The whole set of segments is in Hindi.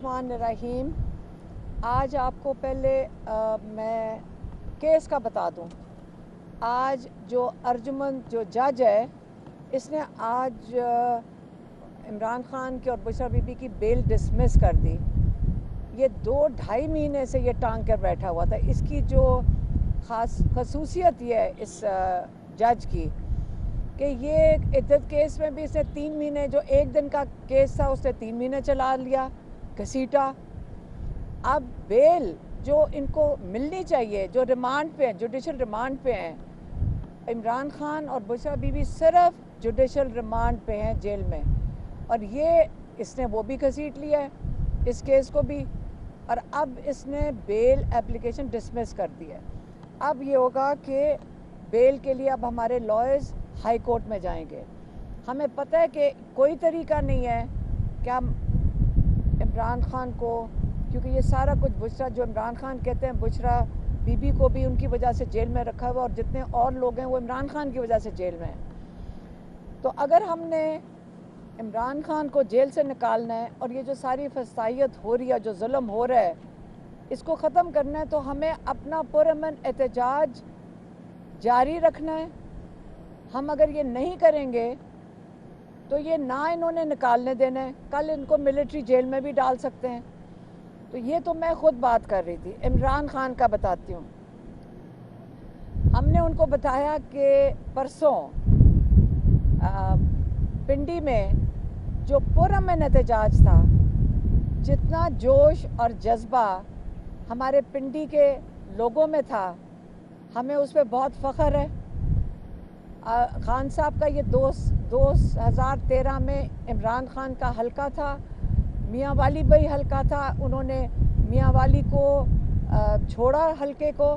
बिस्मिल्लाहिर्रहमानिर्रहीम। आज आपको पहले मैं केस का बता दूं। आज जो अर्जुमन जो जज है, इसने आज इमरान खान की और बुशरा बीबी की बेल डिसमिस कर दी। ये 2-2.5 महीने से ये टांग कर बैठा हुआ था। इसकी जो खसूसियत ये है इस जज की कि ये इद्दत केस में भी इसने 3 महीने, जो 1 दिन का केस था उसने 3 महीने चला लिया, घसीटा। अब बेल जो इनको मिलनी चाहिए, जो रिमांड पे हैं, जुडिशल रिमांड पे हैं, इमरान खान और बुशरा बीबी सिर्फ जुडिशल रिमांड पे हैं जेल में, और ये इसने वो भी घसीट लिया है, इस केस को भी। और अब इसने बेल एप्लीकेशन डिसमिस कर दी है। अब ये होगा कि बेल के लिए अब हमारे लॉयर्स हाई कोर्ट में जाएंगे। हमें पता है कि कोई तरीका नहीं है कि हम इमरान खान को, क्योंकि ये सारा कुछ बुशरा, जो इमरान खान कहते हैं, बुशरा बीबी को भी उनकी वजह से जेल में रखा हुआ, और जितने और लोग हैं वो इमरान खान की वजह से जेल में हैं। तो अगर हमने इमरान खान को जेल से निकालना है और ये जो सारी फसाइयत हो रही है, जो जुल्म हो रहा है, इसको ख़त्म करना है, तो हमें अपना पुरअमन एहतजाज जारी रखना है। हम अगर ये नहीं करेंगे तो ये ना इन्होंने निकालने देना है, कल इनको मिलिट्री जेल में भी डाल सकते हैं। तो ये तो मैं खुद बात कर रही थी। इमरान खान का बताती हूँ। हमने उनको बताया कि परसों पिंडी में जो पुरअमन एहतजाज था, जितना जोश और जज्बा हमारे पिंडी के लोगों में था, हमें उस पर बहुत फ़ख्र है। खान साहब का ये 2013 में इमरान खान का हल्का था, मियाँ वाली भाई हल्का था, उन्होंने मियाँ वाली को छोड़ा हल्के को,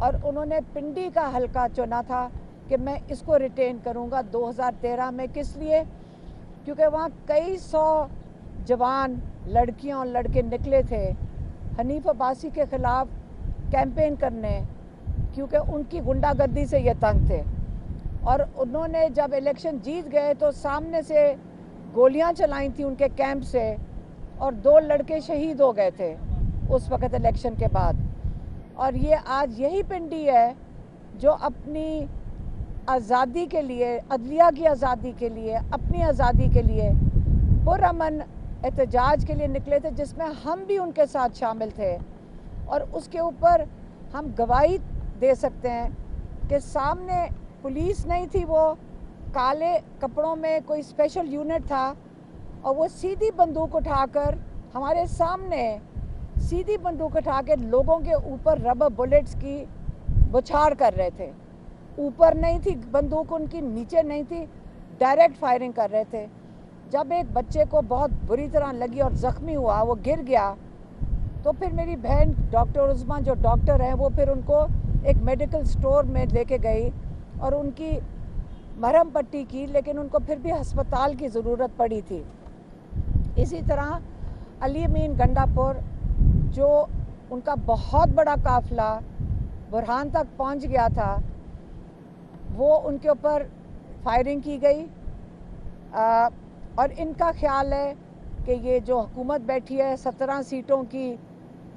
और उन्होंने पिंडी का हल्का चुना था कि मैं इसको रिटेन करूँगा 2013 में। किस लिए? क्योंकि वहाँ कई 100 जवान लड़कियाँ और लड़के निकले थे हनीफ अब्बासी के ख़िलाफ़ कैंपेन करने, क्योंकि उनकी गुंडागर्दी से ये तंग थे। और उन्होंने जब इलेक्शन जीत गए तो सामने से गोलियां चलाई थी उनके कैंप से, और 2 लड़के शहीद हो गए थे उस वक़्त इलेक्शन के बाद। और ये आज यही पिंडी है जो अपनी आज़ादी के लिए, अदलिया की आज़ादी के लिए, अपनी आज़ादी के लिए पुरअमन एहतजाज के लिए निकले थे, जिसमें हम भी उनके साथ शामिल थे। और उसके ऊपर हम गवाही दे सकते हैं कि सामने पुलिस नहीं थी, वो काले कपड़ों में कोई स्पेशल यूनिट था, और वो सीधी बंदूक उठाकर हमारे सामने, सीधी बंदूक उठा के लोगों के ऊपर रबर बुलेट्स की बौछार कर रहे थे। ऊपर नहीं थी बंदूक उनकी, नीचे नहीं थी, डायरेक्ट फायरिंग कर रहे थे। जब एक बच्चे को बहुत बुरी तरह लगी और ज़ख्मी हुआ, वो गिर गया, तो फिर मेरी बहन डॉक्टर उस्मा, जो डॉक्टर हैं, वो फिर उनको एक मेडिकल स्टोर में लेके गई और उनकी मरहम पट्टी की, लेकिन उनको फिर भी अस्पताल की ज़रूरत पड़ी थी। इसी तरह अली अमीन गंडापुर, जो उनका बहुत बड़ा काफ़िला बुरहान तक पहुंच गया था, वो उनके ऊपर फायरिंग की गई। और इनका ख्याल है कि ये जो हुकूमत बैठी है 17 सीटों की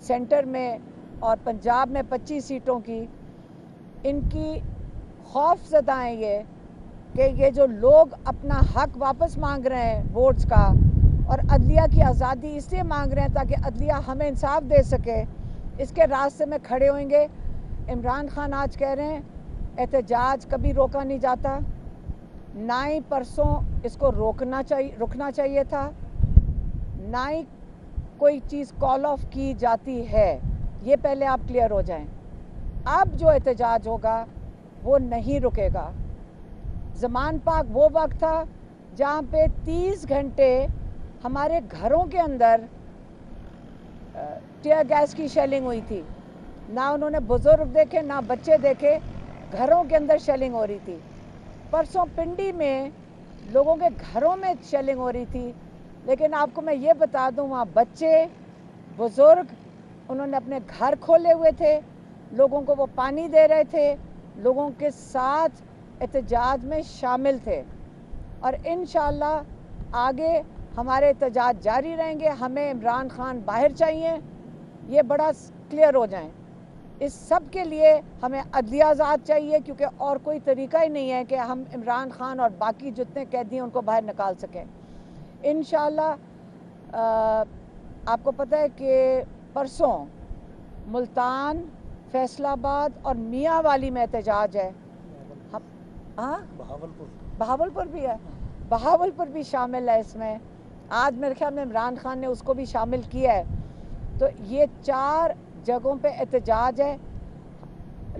सेंटर में और पंजाब में 25 सीटों की, इनकी खौफ ज़दाएँ ये कि ये जो लोग अपना हक वापस मांग रहे हैं वोट्स का, और अदलिया की आज़ादी इसलिए मांग रहे हैं ताकि अदलिया हमें इंसाफ दे सके, इसके रास्ते में खड़े होंगे। इमरान खान आज कह रहे हैं एहतजाज कभी रोका नहीं जाता, ना ही परसों इसको रुकना चाहिए था, ना ही कोई चीज़ कॉल ऑफ की जाती है। ये पहले आप क्लियर हो जाएं। अब जो एहतजाज होगा वो नहीं रुकेगा। ज़मान पाक वो वक्त था जहाँ पे 30 घंटे हमारे घरों के अंदर टीयर गैस की शेलिंग हुई थी। ना उन्होंने बुजुर्ग देखे, ना बच्चे देखे, घरों के अंदर शेलिंग हो रही थी। परसों पिंडी में लोगों के घरों में शेलिंग हो रही थी, लेकिन आपको मैं ये बता दूं, वहाँ बच्चे, बुजुर्ग, उन्होंने अपने घर खोले हुए थे, लोगों को वो पानी दे रहे थे, लोगों के साथ एहतजाज में शामिल थे। और इंशाअल्लाह आगे हमारे एहतजाज जारी रहेंगे। हमें इमरान खान बाहर चाहिए, ये बड़ा क्लियर हो जाए। इस सब के लिए हमें अदलिया आज़ाद चाहिए, क्योंकि और कोई तरीका ही नहीं है कि हम इमरान खान और बाकी जितने कैदी हैं उनको बाहर निकाल सकें। इंशाअल्लाह आपको पता है कि परसों मुल्तान, फैसलाबाद और मियाँ वाली में एहतजाज है। हाँ, बहावलपुर भी है, बहावलपुर भी शामिल है इसमें। आज मेरे ख्याल में इमरान खान ने उसको भी शामिल किया है। तो ये 4 जगहों पे एहतजाज है।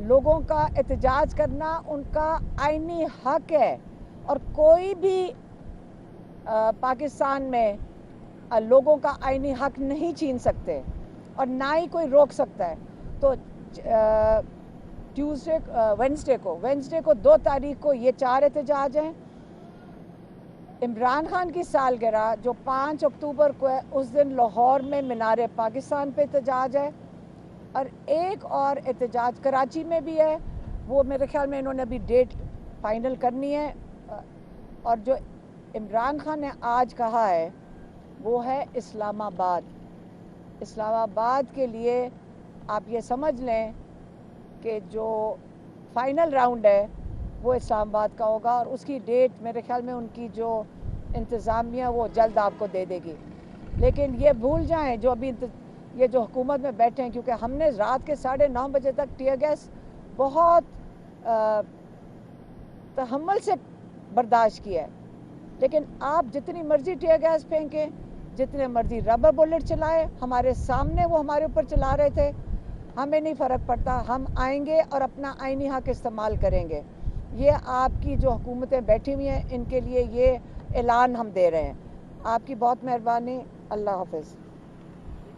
लोगों का एहतजाज करना उनका आईनी हक है, और कोई भी पाकिस्तान में लोगों का आईनी हक नहीं छीन सकते और ना ही कोई रोक सकता है। तो वेंसडे को 2 तारीख को ये 4 एहतजाज हैं। इमरान खान की सालगिरह जो 5 अक्टूबर को है, उस दिन लाहौर में मीनार पाकिस्तान पे एहतजाज है, और एक और एहतजाज कराची में भी है। वो मेरे ख्याल में इन्होंने अभी डेट फाइनल करनी है। और जो इमरान खान ने आज कहा है वो है इस्लामाबाद। इस्लामाबाद के लिए आप ये समझ लें कि जो फाइनल राउंड है वो इस्लामाबाद का होगा, और उसकी डेट मेरे ख्याल में उनकी जो इंतज़ामिया वो जल्द आपको दे देगी। लेकिन ये भूल जाएं जो अभी ये जो हुकूमत में बैठे हैं, क्योंकि हमने रात के 9:30 बजे तक टीयर गैस बहुत तहम्मुल से बर्दाश्त किया है। लेकिन आप जितनी मर्जी टीयर गैस फेंकें, जितने मर्जी रबर बुलेट चलाए, हमारे सामने वो हमारे ऊपर चला रहे थे, हमें नहीं फ़र्क पड़ता। हम आएंगे और अपना आईनी हक इस्तेमाल करेंगे। ये आपकी जो हुकूमतें बैठी हुई हैं, इनके लिए ये ऐलान हम दे रहे हैं। आपकी बहुत मेहरबानी। अल्लाह हाफ़िज़।